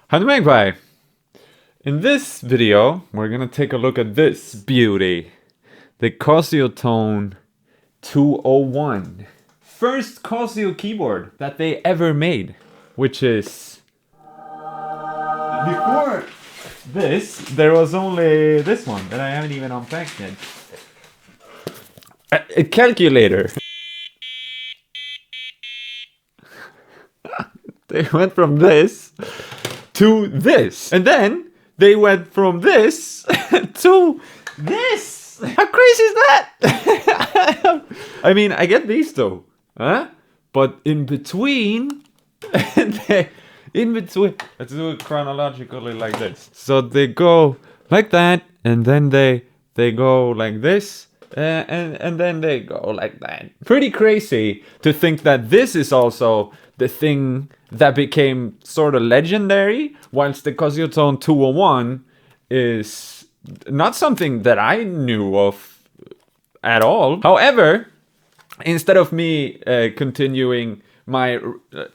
Hi, the Magpie. In this video, we're gonna take a look at this beauty, the Casiotone 201. First Casio keyboard that they ever made, which is... Before this, there was only this one that I haven't even unpacked yet. A calculator. They went from this to this. And then they went from this to this. How crazy is that? I mean, I get these though. Huh? But in between, let's do it chronologically like this. So they go like that, and then they go like this, and then they go like that. Pretty crazy to think that this is also the thing that became sort of legendary, whilst the Casiotone 201 is not something that I knew of at all. However, instead of me continuing my...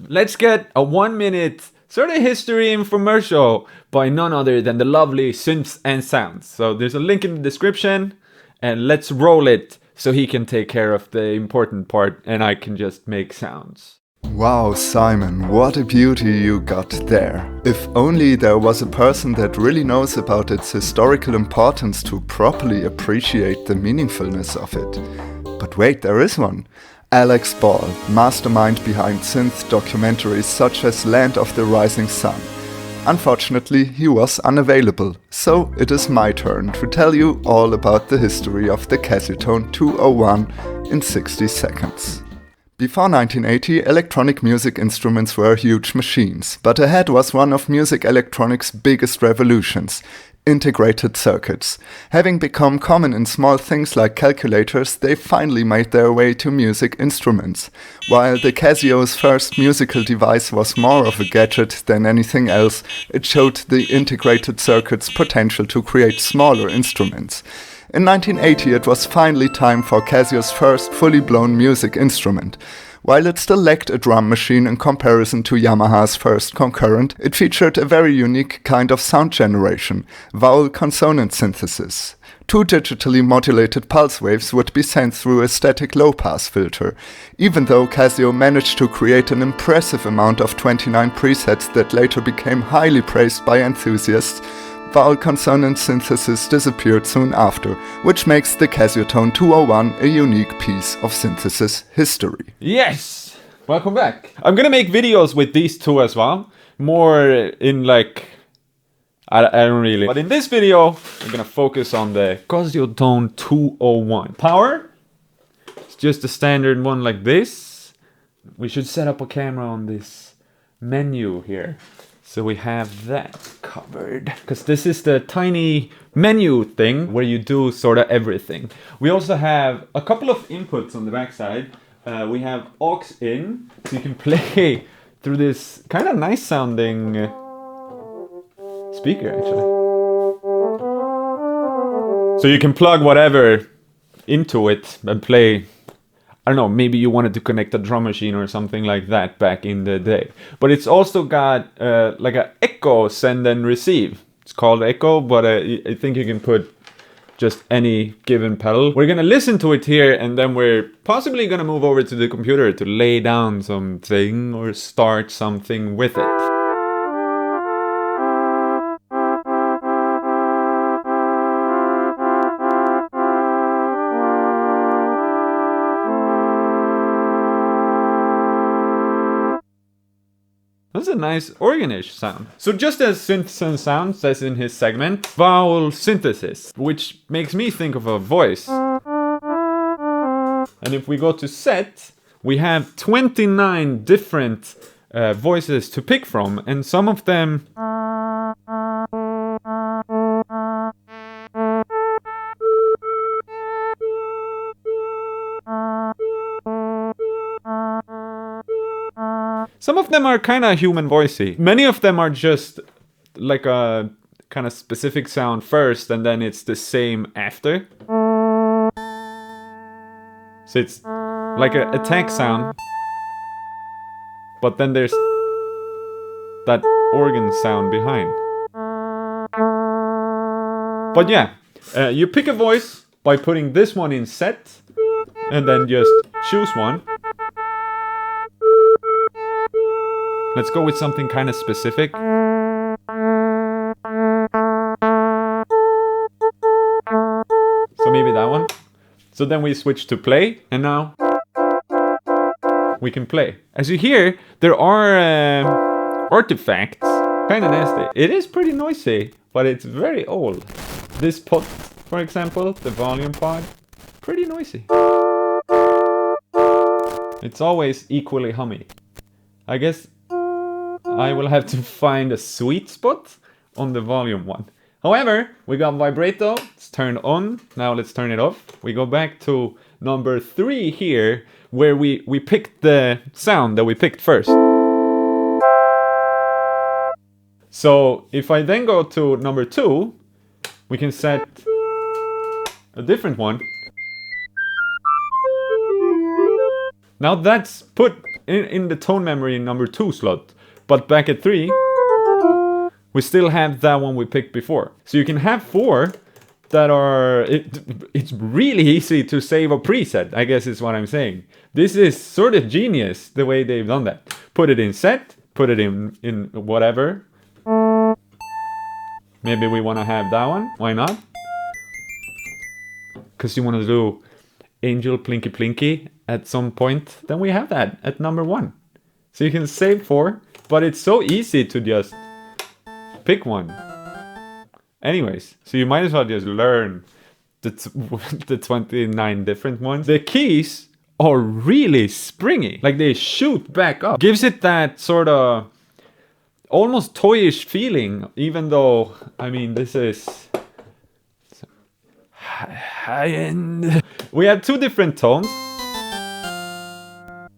let's get a 1 minute sort of history infomercial by none other than the lovely Synths and Sounds. So there's a link in the description, and let's roll it so he can take care of the important part and I can just make sounds. Wow, Simon, what a beauty you got there. If only there was a person that really knows about its historical importance to properly appreciate the meaningfulness of it. But wait, there is one. Alex Ball, mastermind behind synth documentaries such as Land of the Rising Sun. Unfortunately, he was unavailable, so it is my turn to tell you all about the history of the Casiotone 201 in 60 seconds. Before 1980, electronic music instruments were huge machines, but ahead was one of music electronics' biggest revolutions: integrated circuits. Having become common in small things like calculators, they finally made their way to music instruments. While the Casio's first musical device was more of a gadget than anything else, it showed the integrated circuit's potential to create smaller instruments. In 1980, it was finally time for Casio's first fully blown music instrument. While it still lacked a drum machine in comparison to Yamaha's first concurrent, it featured a very unique kind of sound generation: vowel-consonant synthesis. Two digitally modulated pulse waves would be sent through a static low-pass filter. Even though Casio managed to create an impressive amount of 29 presets that later became highly praised by enthusiasts, vowel-consonant synthesis disappeared soon after, which makes the Casiotone 201 a unique piece of synthesis history. Yes! Welcome back. I'm gonna make videos with these two as well. More in like... I don't really... But in this video, we're gonna focus on the Casiotone 201. Power. It's just a standard one like this. We should set up a camera on this menu here, so we have that covered. Because this is the tiny menu thing where you do sort of everything. We also have a couple of inputs on the backside. We have aux in, so you can play through this kind of nice sounding speaker actually. So you can plug whatever into it and play. I don't know, maybe you wanted to connect a drum machine or something like that back in the day. But it's also got like an echo send and receive. It's called echo, but I think you can put just any given pedal. We're gonna listen to it here, and then we're possibly gonna move over to the computer to lay down something or start something with it. That's a nice organish sound. So just as Synths and Sounds says in his segment, vowel synthesis, which makes me think of a voice. And if we go to set, we have 29 different voices to pick from, and some of them... Some of them are kind of human voicey. Many of them are just like a kind of specific sound first, and then it's the same after. So it's like a attack sound, but then there's that organ sound behind. But yeah, you pick a voice by putting this one in set, and then just choose one. Let's go with something kind of specific. So maybe that one. So then we switch to play, and now we can play. As you hear, there are artifacts. Kind of nasty. It is pretty noisy, but it's very old. This pot, for example, the volume pod, pretty noisy. It's always equally hummy. I guess I will have to find a sweet spot on the volume one. However, we got vibrato, it's turned on. Now let's turn it off. We go back to number 3 here, where we picked the sound that we picked first. So if I then go to number 2, we can set a different one. Now that's put in the tone memory number 2 slot. But back at 3, we still have that one we picked before. So you can have 4 that are... It's really easy to save a preset, I guess is what I'm saying. This is sort of genius, the way they've done that. Put it in set, put it in whatever. Maybe we want to have that one. Why not? Because you want to do Angel Plinky Plinky at some point. Then we have that at number 1. So you can save 4, but it's so easy to just pick one. Anyways, so you might as well just learn the 29 different ones. The keys are really springy. Like they shoot back up. Gives it that sort of almost toyish feeling, even though, I mean, this is high-end. We have 2 different tones.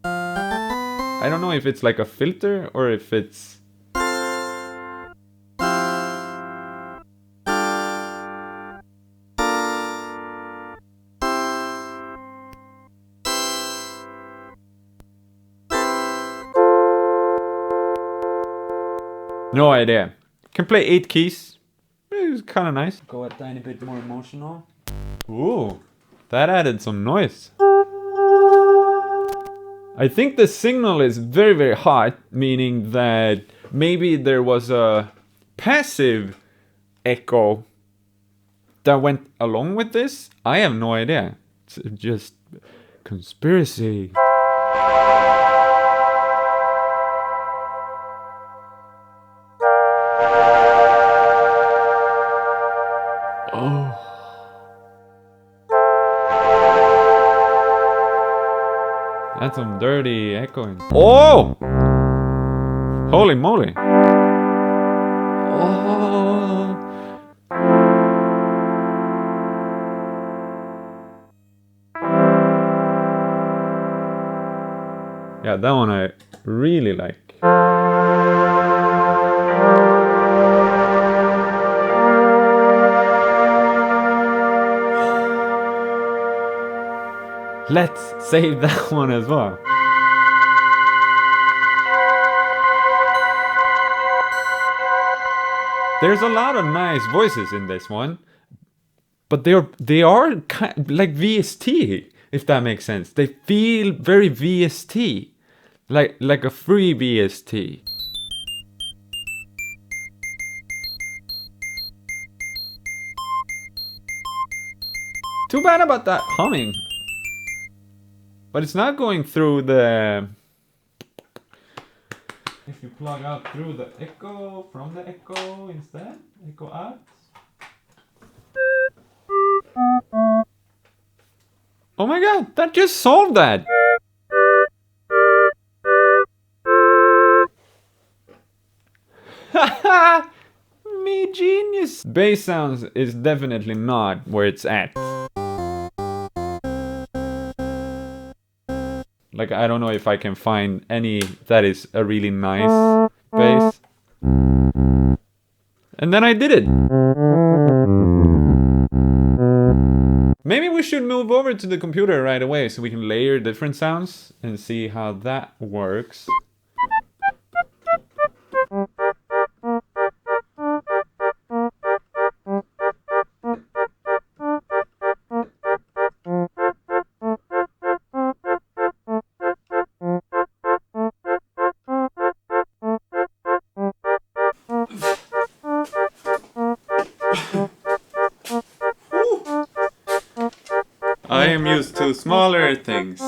I don't know if it's like a filter or if it's... No idea. Can play 8 keys. It's kind of nice. Go a tiny bit more emotional. Ooh, that added some noise. I think the signal is very, very hot, meaning that maybe there was a passive echo that went along with this. I have no idea. It's just conspiracy. Oh. That's some dirty echoing. Oh! Holy moly. Oh. Yeah, that one I really like. Let's save that one as well. There's a lot of nice voices in this one, but they are kind of like VST, if that makes sense. They feel very VST, like a free VST. Too bad about that humming. But it's not going through the... If you plug out through the echo, from the echo instead, echo out. Oh my god, that just solved that! Haha! Me genius! Bass sounds is definitely not where it's at. Like, I don't know if I can find any that is a really nice bass. And then I did it! Maybe we should move over to the computer right away so we can layer different sounds and see how that works. I am used to smaller things.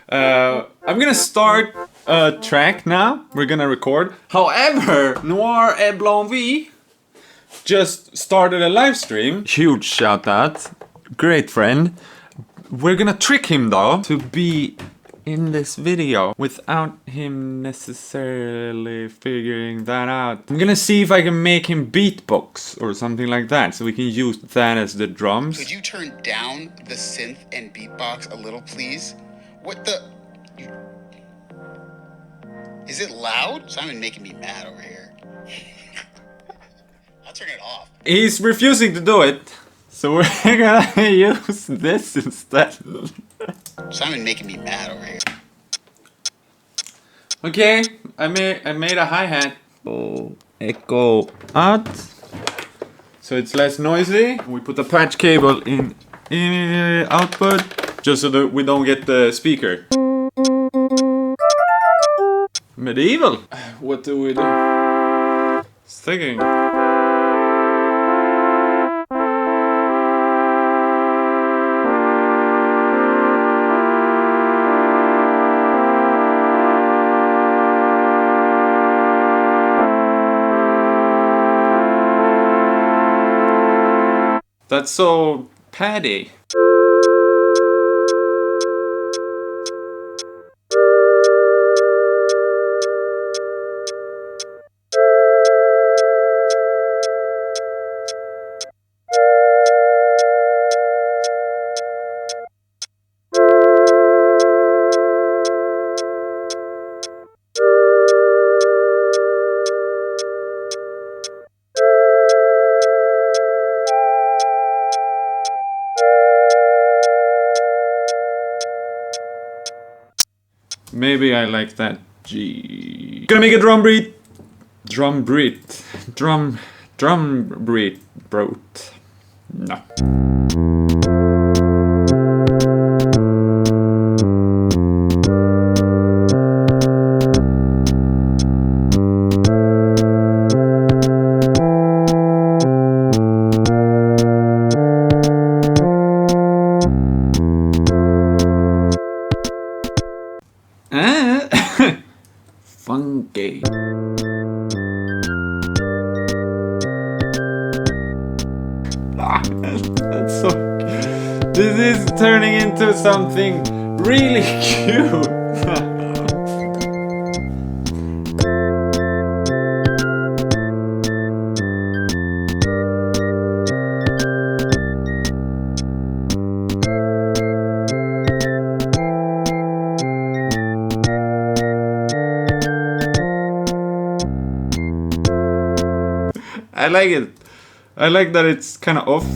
I'm gonna start a track now. We're gonna record. However, Noir et Blanc V just started a live stream. Huge shout out. Great friend. We're gonna trick him though to be in this video without him necessarily figuring that out. I'm gonna see if I can make him beatbox or something like that, so we can use that as the drums. Could you turn down the synth and beatbox a little, please? What the? Is it loud? Simon making me mad over here. I'll turn it off. He's refusing to do it, so we're gonna use this instead. Simon making me mad over here. Okay, I made a hi-hat. Oh, echo out, so it's less noisy. We put a patch cable in output, just so that we don't get the speaker. Medieval. What do we do? Sticking. That's so Paddy. Maybe I like that G. Gonna make a drum beat. Drum beat. Drum beat. Broat. No. Funky. That's so. This is turning into something really cute. I like it. I like that it's kind of off.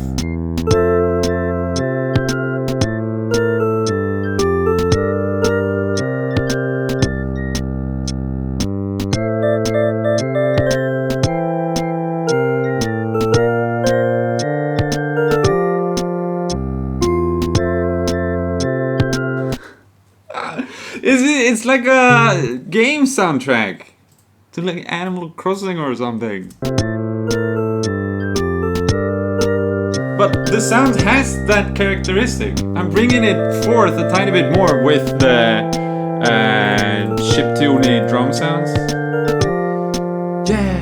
It's like a game soundtrack to like Animal Crossing or something. But the sound has that characteristic. I'm bringing it forth a tiny bit more with the chiptune drum sounds. Yeah.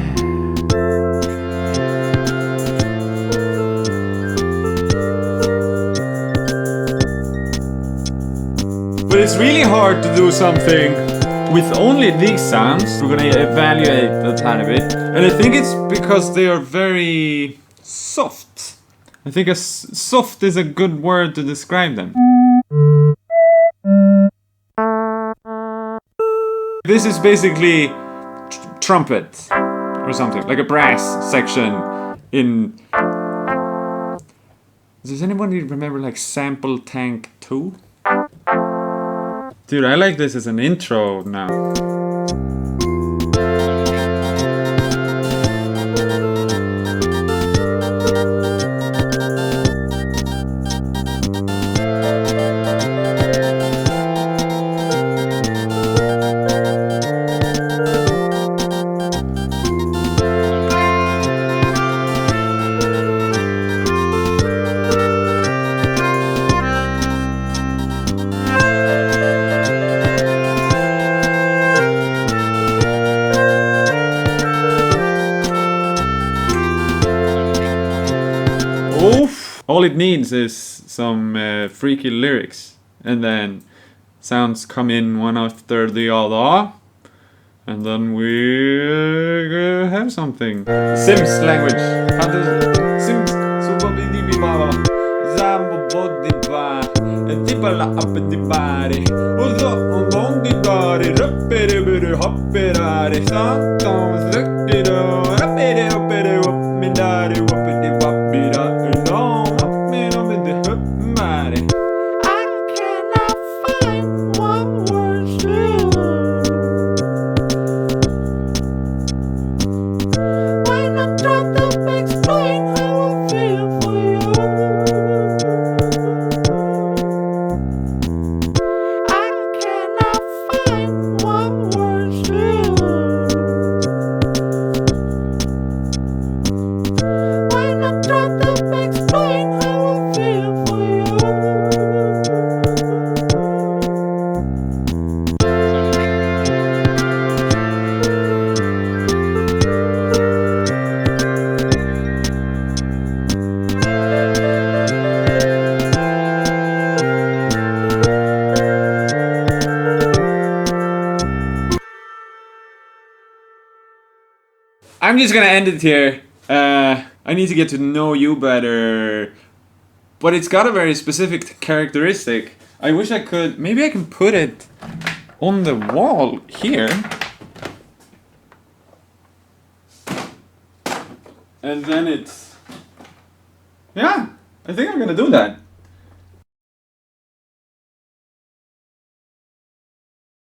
But it's really hard to do something with only these sounds. We're gonna evaluate a tiny bit. And I think it's because they are very soft. I think soft is a good word to describe them. This is basically trumpet or something, like a brass section in... Does anybody remember like Sample Tank 2? Dude, I like this as an intro now. All it needs is some freaky lyrics, and then sounds come in one after the other, and then we have something. Sims language. How does Sims? Super bidi baba. Zambo body ba. Tipala up the body. Uzo on the body. Rappere bere hoppere. Sometimes look it up. Rappere hoppere up me daddy. Whoopity whoppity up. No, up me up in the hoop mighty. I cannot find what words to. When I try to explain how I feel for you, I cannot find what words to. When I try to explain how I feel for you. I'm just gonna end it here. I need to get to know you better. But it's got a very specific characteristic. I wish I could. Maybe I can put it on the wall here. And then it's. Yeah, I think I'm gonna do that.